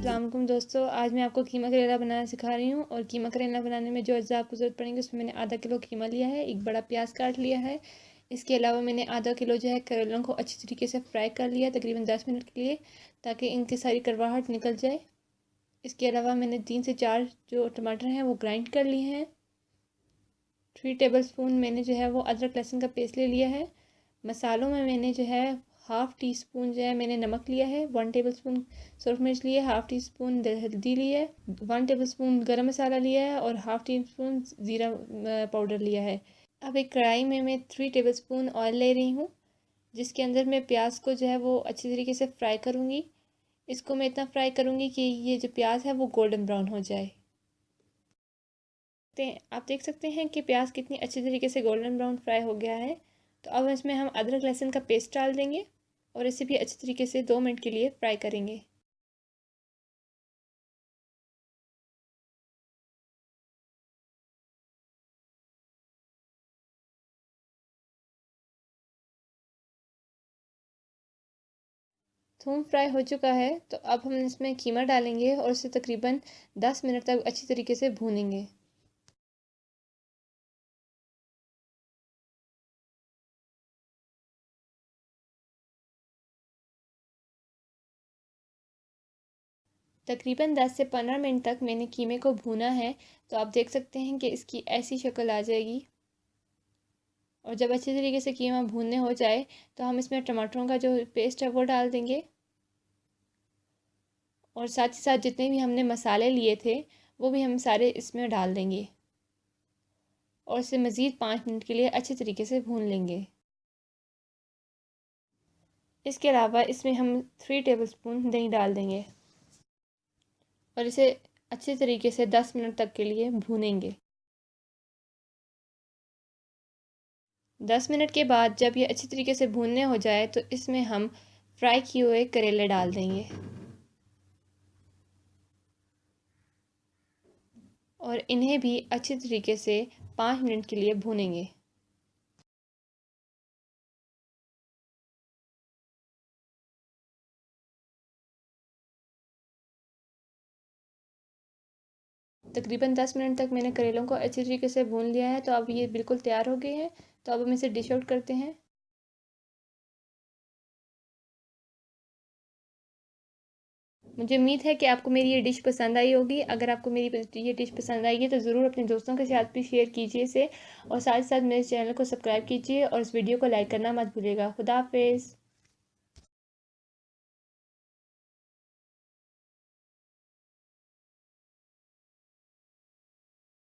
अस्सलाम वालेकुम दोस्तों, आज मैं आपको कीमा करेला बनाना सिखा रही हूँ। और कीमा करेला बनाने में जो अज्जा आपको ज़रूरत पड़ेंगे उसमें मैंने आधा किलो कीमा लिया है, एक बड़ा प्याज काट लिया है। इसके अलावा मैंने आधा किलो जो है करेलों को अच्छी तरीके से फ्राई कर लिया तकरीबन 10 मिनट के लिए, ताकि इनकी सारी कड़वाहट निकल जाए। इसके अलावा मैंने 3 से 4 जो टमाटर हैं वो ग्राइंड कर लिए हैं। 3 टेबल स्पून मैंने जो है वो अदरक लहसुन का पेस्ट ले लिया है। मसालों में मैंने जो है हाफ़ टी स्पून जो है मैंने नमक लिया है, 1 टेबल स्पून सुरख मिर्च लिए, हाफ़ टी स्पून हल्दी ली है, 1 टेबल स्पून गरम मसाला लिया है और हाफ़ टी स्पून ज़ीरा पाउडर लिया है। अब एक कढ़ाई में मैं 3 टेबल स्पून ऑयल ले रही हूँ, जिसके अंदर मैं प्याज को जो है वो अच्छी तरीके से फ्राई करूँगी। इसको मैं इतना फ्राई करूँगी कि ये जो प्याज है वो गोल्डन ब्राउन हो जाए। आप देख सकते हैं कि प्याज कितनी अच्छी तरीके से गोल्डन ब्राउन फ्राई हो गया है। तो अब इसमें हम अदरक लहसुन का पेस्ट डाल देंगे और इसे भी अच्छी तरीके से 2 मिनट के लिए फ्राई करेंगे। थूम फ्राई हो चुका है, तो अब हम इसमें कीमा डालेंगे और इसे तकरीबन 10 मिनट तक अच्छी तरीके से भूनेंगे। तकरीबन 10 से 15 मिनट तक मैंने कीमे को भूना है। तो आप देख सकते हैं कि इसकी ऐसी शक्ल आ जाएगी। और जब अच्छी तरीके से कीमा भूनने हो जाए तो हम इसमें टमाटरों का जो पेस्ट है वो डाल देंगे। और साथ ही साथ जितने भी हमने मसाले लिए थे वो भी हम सारे इसमें डाल देंगे और इसे मज़ीद 5 मिनट के लिए अच्छे तरीके से भून लेंगे। इसके अलावा इसमें हम 3 टेबल स्पून दही डाल देंगे और इसे अच्छे तरीके से 10 मिनट तक के लिए भूनेंगे। 10 मिनट के बाद जब ये अच्छी तरीके से भूनने हो जाए तो इसमें हम फ्राई किए हुए करेले डाल देंगे और इन्हें भी अच्छी तरीके से 5 मिनट के लिए भूनेंगे। तकरीबन 10 मिनट तक मैंने करेलों को अच्छी तरीके से भून लिया है, तो अब ये बिल्कुल तैयार हो गए हैं। तो अब हम इसे डिश आउट करते हैं। मुझे उम्मीद है कि आपको मेरी ये डिश पसंद आई होगी। अगर आपको मेरी ये डिश पसंद आई है तो ज़रूर अपने दोस्तों के साथ भी शेयर कीजिए इसे, और साथ ही साथ मेरे चैनल को सब्सक्राइब कीजिए और इस वीडियो को लाइक करना मत भूलिएगा। खुदा हाफिज़।